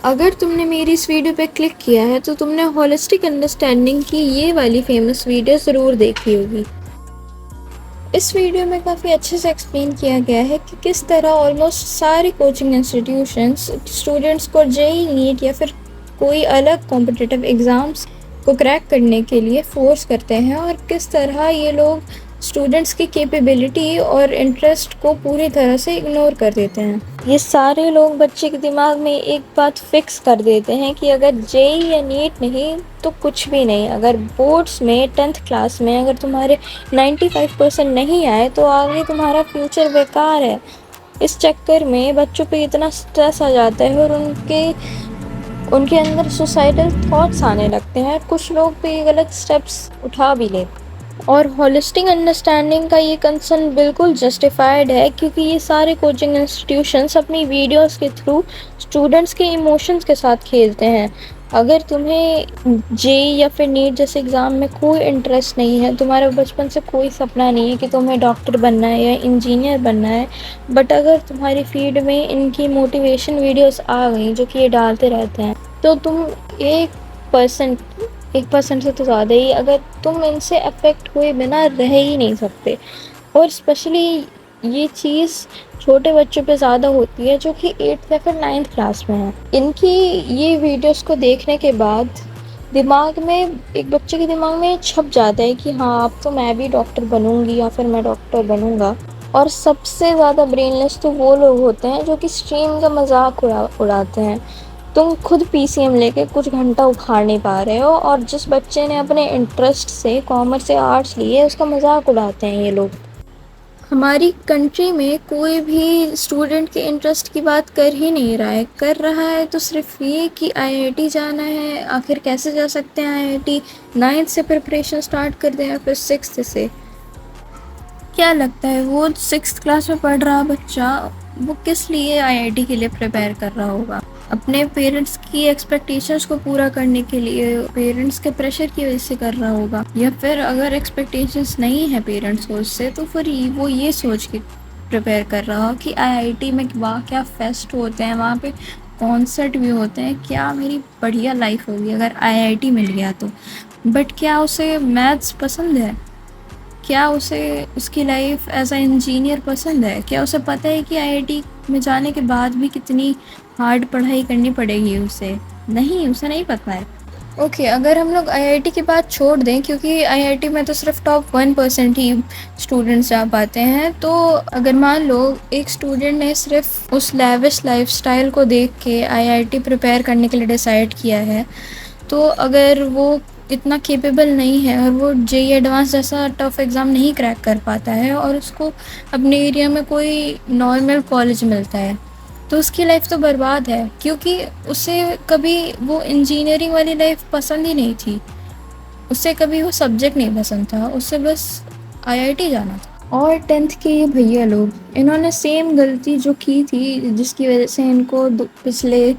अगर तुमने मेरी इस वीडियो पे क्लिक किया है तो तुमने होलिस्टिक अंडरस्टैंडिंग की ये वाली फेमस वीडियो ज़रूर देखी होगी। इस वीडियो में काफ़ी अच्छे से एक्सप्लेन किया गया है कि किस तरह ऑलमोस्ट सारी कोचिंग इंस्टीट्यूशंस स्टूडेंट्स को जेईई नीट या फिर कोई अलग कॉम्पिटिटिव एग्ज़ाम्स को क्रैक करने के लिए फ़ोर्स करते हैं और किस तरह ये लोग स्टूडेंट्स की कैपेबिलिटी और इंटरेस्ट को पूरी तरह से इग्नोर कर देते हैं। ये सारे लोग बच्चे के दिमाग में एक बात फिक्स कर देते हैं कि अगर जेईई या नीट नहीं तो कुछ भी नहीं। अगर बोर्ड्स में 10th क्लास में अगर तुम्हारे 95% नहीं आए तो आगे तुम्हारा फ्यूचर बेकार है। इस चक्कर में बच्चों पे इतना स्ट्रेस आ जाता है और उनके अंदर सुसाइडल थॉट्स आने लगते हैं। कुछ लोग भी गलत स्टेप्स उठा भी लेते हैं। और होलिस्टिक अंडरस्टैंडिंग का ये कंसर्न बिल्कुल जस्टिफाइड है क्योंकि ये सारे कोचिंग इंस्टीट्यूशंस अपनी वीडियोस के थ्रू स्टूडेंट्स के इमोशंस के साथ खेलते हैं। अगर तुम्हें जेईई या फिर नीट जैसे एग्ज़ाम में कोई इंटरेस्ट नहीं है, तुम्हारा बचपन से कोई सपना नहीं है कि तुम्हें डॉक्टर बनना है या इंजीनियर बनना है, बट अगर तुम्हारी फीड में इनकी मोटिवेशन वीडियोस आ गई जो कि ये डालते रहते हैं, तो तुम 1% से तो ज़्यादा ही अगर तुम इनसे अफेक्ट हुए बिना रह ही नहीं सकते। और स्पेशली ये चीज़ छोटे बच्चों पे ज़्यादा होती है जो कि 8th या फिर 9th क्लास में है। इनकी ये वीडियोस को देखने के बाद एक बच्चे के दिमाग में छप जाता है कि हाँ, अब तो मैं भी डॉक्टर बनूंगी या फिर मैं डॉक्टर बनूंगा। और सबसे ज़्यादा ब्रेनलेस तो वो लोग होते हैं जो कि स्ट्रीम का मजाक उड़ाते हैं। तुम खुद पीसीएम लेके कुछ घंटा उखाड़ नहीं पा रहे हो और जिस बच्चे ने अपने इंटरेस्ट से कॉमर्स से आर्ट्स लिए उसका मजाक उड़ाते हैं ये लोग। हमारी कंट्री में कोई भी स्टूडेंट के इंटरेस्ट की बात कर ही नहीं रहा है। कर रहा है तो सिर्फ ये कि आईआईटी जाना है। आखिर कैसे जा सकते हैं आईआईटी? 9th से प्रिपरेशन स्टार्ट कर दें या फिर 6th से? क्या लगता है वो 6th क्लास में पढ़ रहा बच्चा वो किस लिए आईआईटी के लिए प्रिपेयर कर रहा होगा? अपने पेरेंट्स की एक्सपेक्टेशंस को पूरा करने के लिए, पेरेंट्स के प्रेशर की वजह से कर रहा होगा? या फिर अगर एक्सपेक्टेशंस नहीं है पेरेंट्स को उससे तो फिर वो ये सोच के प्रिपेयर कर रहा हो कि आईआईटी में वहाँ क्या फेस्ट होते हैं, वहाँ पे कॉन्सर्ट भी होते हैं, क्या मेरी बढ़िया लाइफ होगी अगर आईआईटी मिल गया तो। बट क्या उसे मैथ्स पसंद है? क्या उसे उसकी लाइफ एज अ इंजीनियर पसंद है? क्या उसे पता है कि आईआईटी में जाने के बाद भी कितनी हार्ड पढ़ाई करनी पड़ेगी उसे? नहीं, उसे नहीं पता है। ओके, अगर हम लोग आईआईटी की बात छोड़ दें क्योंकि आईआईटी में तो सिर्फ टॉप 1% ही स्टूडेंट्स जा पाते हैं, तो अगर मान लो एक स्टूडेंट ने सिर्फ उस लैविश लाइफस्टाइल को देख के आईआईटी प्रिपेयर करने के लिए डिसाइड किया है, तो अगर वो इतना केपेबल नहीं है और वो जेईई एडवांस जैसा टफ एग्ज़ाम नहीं क्रैक कर पाता है और उसको अपने एरिया में कोई नॉर्मल कॉलेज मिलता है, तो उसकी लाइफ तो बर्बाद है क्योंकि उसे कभी वो इंजीनियरिंग वाली लाइफ पसंद ही नहीं थी। उसे कभी वो सब्जेक्ट नहीं पसंद था, उसे बस आईआईटी जाना था। और 10th के ये भैया लोग, इन्होंने सेम गलती जो की थी जिसकी वजह से इनको पिछले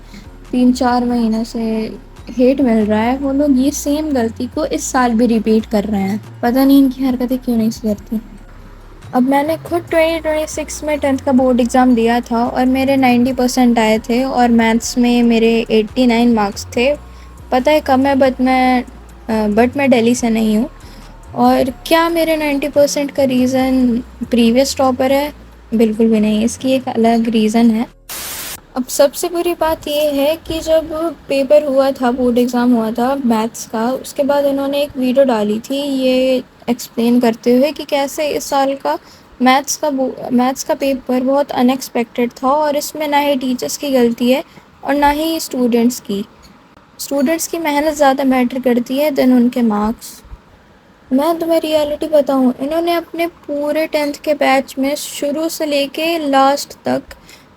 3-4 महीने से हेट मिल रहा है, वो लोग ये सेम गलती को इस साल भी रिपीट कर रहे हैं। पता नहीं इनकी हरकतें क्यों नहीं सुधरती। अब मैंने खुद 2026 में 10th का बोर्ड एग्ज़ाम दिया था और मेरे 90% आए थे और मैथ्स में मेरे 89 मार्क्स थे। पता है कम है, बट मैं दिल्ली से नहीं हूँ। और क्या मेरे 90% का रीज़न प्रीवियस टॉपर है? बिल्कुल भी नहीं, इसकी एक अलग रीज़न है। अब सबसे बुरी बात ये है कि जब पेपर हुआ था, बोर्ड एग्ज़ाम हुआ था मैथ्स का, उसके बाद उन्होंने एक वीडियो डाली थी ये एक्सप्लेन करते हुए कि कैसे इस साल का मैथ्स का पेपर बहुत अनएक्सपेक्टेड था और इसमें ना ही टीचर्स की गलती है और ना ही स्टूडेंट्स की मेहनत ज़्यादा मैटर करती है देन उनके मार्क्स। मैं तुम्हें रियलिटी बताऊँ, इन्होंने अपने पूरे 10th के बैच में शुरू से लेके लास्ट तक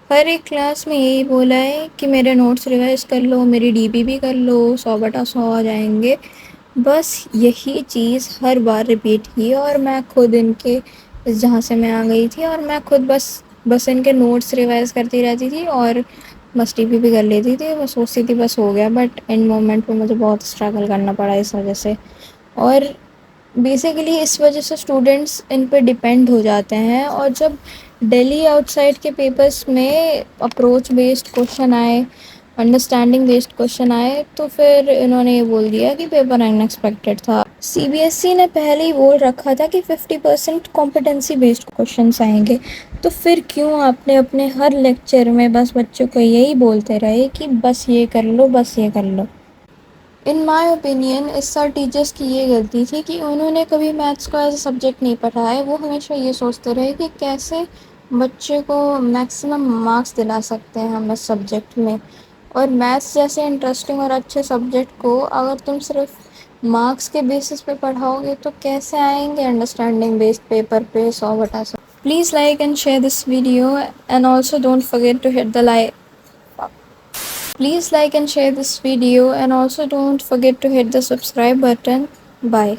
हर एक क्लास में यही बोला है कि मेरे नोट्स रिवाइज कर लो, मेरी डीपी भी कर लो, 100 बटा 100 आ जाएंगे। बस यही चीज़ हर बार रिपीट की और मैं खुद इनके जहाँ से मैं आ गई थी और मैं खुद बस इनके नोट्स रिवाइज करती रहती थी और बस डीपी भी कर लेती थी। मैं सोचती थी बस हो गया, बट इन मोमेंट पे मुझे बहुत स्ट्रगल करना पड़ा इस वजह से। और बेसिकली इस वजह से स्टूडेंट्स इन पे डिपेंड हो जाते हैं। और जब दिल्ली आउटसाइड के पेपर्स में अप्रोच बेस्ड क्वेश्चन आए, अंडरस्टैंडिंग बेस्ड क्वेश्चन आए तो फिर इन्होंने ये बोल दिया कि पेपर अनएक्सपेक्टेड था। सीबीएसई ने पहले ही बोल रखा था कि 50% कॉम्पिटेंसी बेस्ड क्वेश्चंस आएंगे, तो फिर क्यों आपने अपने हर लेक्चर में बस बच्चों को यही बोलते रहे कि बस ये कर लो, बस ये कर लो। इन माय ओपिनियन इस साल टीचर्स की ये गलती थी कि उन्होंने कभी मैथ्स को एज ए सब्जेक्ट नहीं पढ़ाया। वो हमेशा ये सोचते रहे कि कैसे बच्चे को मैक्सिमम मार्क्स दिला सकते हैं हम इस सब्जेक्ट में। और मैथ्स जैसे इंटरेस्टिंग और अच्छे सब्जेक्ट को अगर तुम सिर्फ मार्क्स के बेसिस पे पढ़ाओगे तो कैसे आएंगे अंडरस्टैंडिंग बेस्ड पेपर पे 100/100। Please like and share this video and also don't forget to hit the like. Please like and share this video and also don't forget to hit the subscribe button. Bye.